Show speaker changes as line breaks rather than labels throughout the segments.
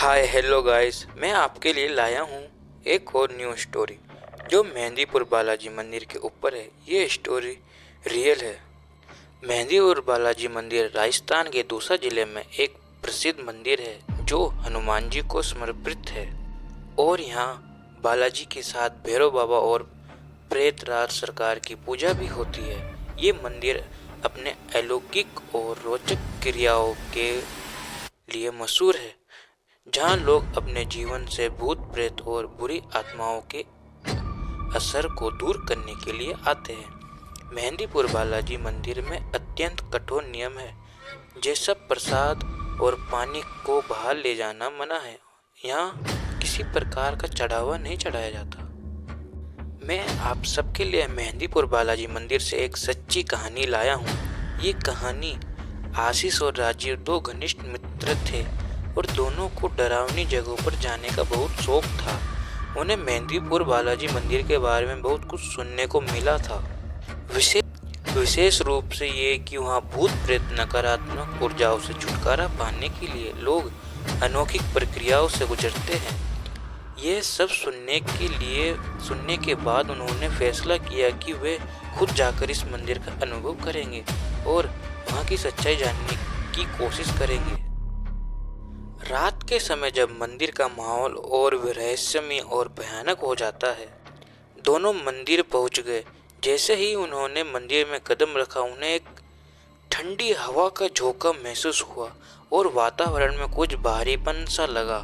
Hi hello guys, मैं आपके लिए लाया हूँ एक और न्यू स्टोरी जो मेहंदीपुर बालाजी मंदिर के ऊपर है। ये स्टोरी रियल है। मेहंदीपुर बालाजी मंदिर राजस्थान के दौसा जिले में एक प्रसिद्ध मंदिर है जो हनुमान जी को समर्पित है और यहाँ बालाजी के साथ भैरव बाबा और प्रेतराज सरकार की पूजा भी होती है। ये मंदिर अपने अलौकिक और रोचक क्रियाओं के लिए मशहूर है, जहाँ लोग अपने जीवन से भूत प्रेत और बुरी आत्माओं के असर को दूर करने के लिए आते हैं। मेहंदीपुर बालाजी मंदिर में अत्यंत कठोर नियम है, जैसा प्रसाद और पानी को बाहर ले जाना मना है। यहाँ किसी प्रकार का चढ़ावा नहीं चढ़ाया जाता। मैं आप सबके लिए मेहंदीपुर बालाजी मंदिर से एक सच्ची कहानी लाया हूँ। ये कहानी आशीष और राजीव दो घनिष्ठ मित्र थे और दोनों को डरावनी जगहों पर जाने का बहुत शौक था। उन्हें मेहंदीपुर बालाजी मंदिर के बारे में बहुत कुछ सुनने को मिला था, विशेष रूप से ये कि वहाँ भूत प्रेत नकारात्मक ऊर्जाओं से छुटकारा पाने के लिए लोग अनोखी प्रक्रियाओं से गुजरते हैं। ये सब सुनने के बाद उन्होंने फैसला किया कि वे खुद जाकर इस मंदिर का अनुभव करेंगे और वहाँ की सच्चाई जानने की कोशिश करेंगे। रात के समय जब मंदिर का माहौल और रहस्यमय और भयानक हो जाता है, दोनों मंदिर पहुंच गए। जैसे ही उन्होंने मंदिर में कदम रखा, उन्हें एक ठंडी हवा का झोंका महसूस हुआ और वातावरण में कुछ भारीपन सा लगा।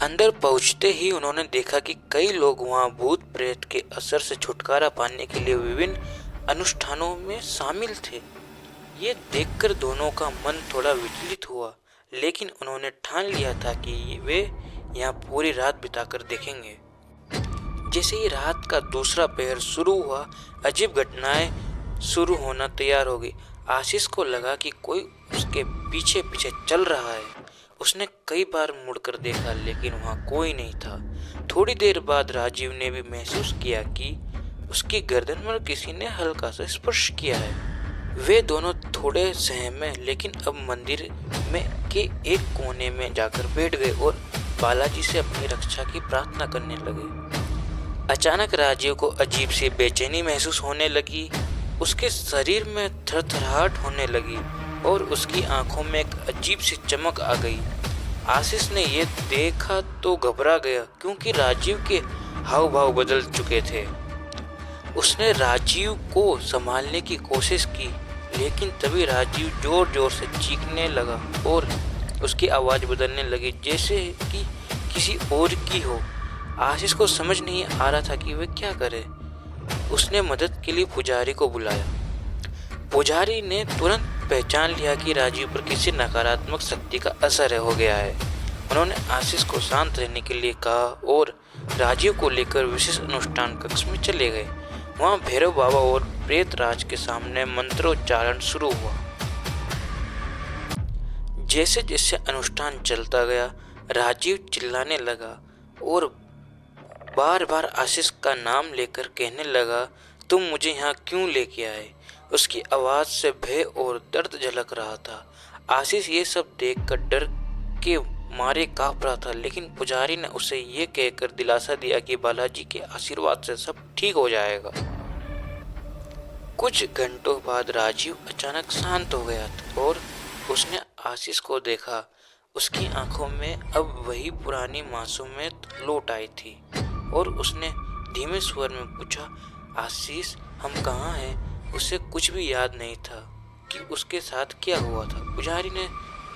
अंदर पहुंचते ही उन्होंने देखा कि कई लोग वहां भूत प्रेत के असर से छुटकारा पाने के लिए विभिन्न अनुष्ठानों में शामिल थे। ये देखकर दोनों का मन थोड़ा विचलित हुआ, लेकिन उन्होंने ठान लिया था कि वे यहाँ पूरी रात बिताकर देखेंगे। जैसे ही रात का दूसरा पहर शुरू हुआ, अजीब घटनाएं शुरू होना तैयार हो गई। आशीष को लगा कि कोई उसके पीछे पीछे चल रहा है। उसने कई बार मुड़कर देखा, लेकिन वहाँ कोई नहीं था। थोड़ी देर बाद राजीव ने भी महसूस किया कि उसकी गर्दन पर किसी ने हल्का सा स्पर्श किया है। वे दोनों थोड़े सहमे, लेकिन अब मंदिर में के एक कोने में जाकर बैठ गए और बालाजी से अपनी रक्षा की प्रार्थना करने लगे। अचानक राजीव को अजीब सी बेचैनी महसूस होने लगी। उसके शरीर में थरथराहट होने लगी और उसकी आंखों में एक अजीब सी चमक आ गई। आशीष ने यह देखा तो घबरा गया, क्योंकि राजीव के हाव भाव बदल चुके थे। उसने राजीव को संभालने की कोशिश की, लेकिन तभी राजीव जोर जोर से चीखने लगा और उसकी आवाज़ बदलने लगी, जैसे कि किसी और की हो। आशीष को समझ नहीं आ रहा था कि वह क्या करे। उसने मदद के लिए पुजारी को बुलाया। पुजारी ने तुरंत पहचान लिया कि राजीव पर किसी नकारात्मक शक्ति का असर हो गया है। उन्होंने आशीष को शांत रहने के लिए कहा और राजीव को लेकर विशेष अनुष्ठान कक्ष में चले गए। वहाँ भैरव बाबा और प्रेतराज के सामने मंत्रोच्चारण शुरू हुआ। जैसे जैसे अनुष्ठान चलता गया, राजीव चिल्लाने लगा और बार बार आशीष का नाम लेकर कहने लगा, तुम मुझे यहाँ क्यों लेके आए? उसकी आवाज़ से भय और दर्द झलक रहा था। आशीष ये सब देखकर डर के मारे काँप रहा था, लेकिन पुजारी ने उसे ये कहकर दिलासा दिया कि बालाजी के आशीर्वाद से सब ठीक हो जाएगा। कुछ घंटों बाद राजीव अचानक शांत हो गया और उसने आशीष को देखा। उसकी आंखों में अब वही पुरानी मासूमियत लौट आई थी और उसने धीमे स्वर में पूछा, आशीष, हम कहाँ हैं? उसे कुछ भी याद नहीं था कि उसके साथ क्या हुआ था। पुजारी ने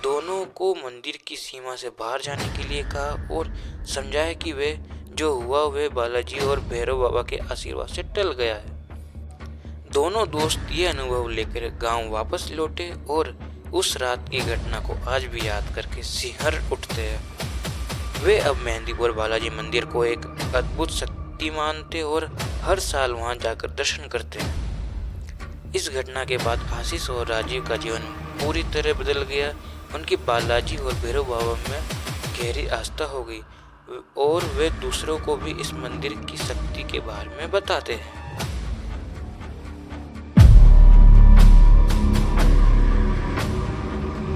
दोनों को मंदिर की सीमा से बाहर जाने के लिए कहा और समझाया कि वे जो हुआ वे बालाजी और भैरव बाबा के आशीर्वाद से टल गया है। दोनों दोस्त ये अनुभव लेकर गांव वापस लौटे और उस रात की घटना को आज भी याद करके सिहर उठते हैं। वे अब मेहंदीपुर बालाजी मंदिर को एक अद्भुत शक्ति मानते और हर साल वहां जाकर दर्शन करते हैं। इस घटना के बाद आशीष और राजीव का जीवन पूरी तरह बदल गया। उनकी बालाजी और भैरव बाबा में गहरी आस्था हो गई और वे दूसरों को भी इस मंदिर की शक्ति के बारे में बताते हैं।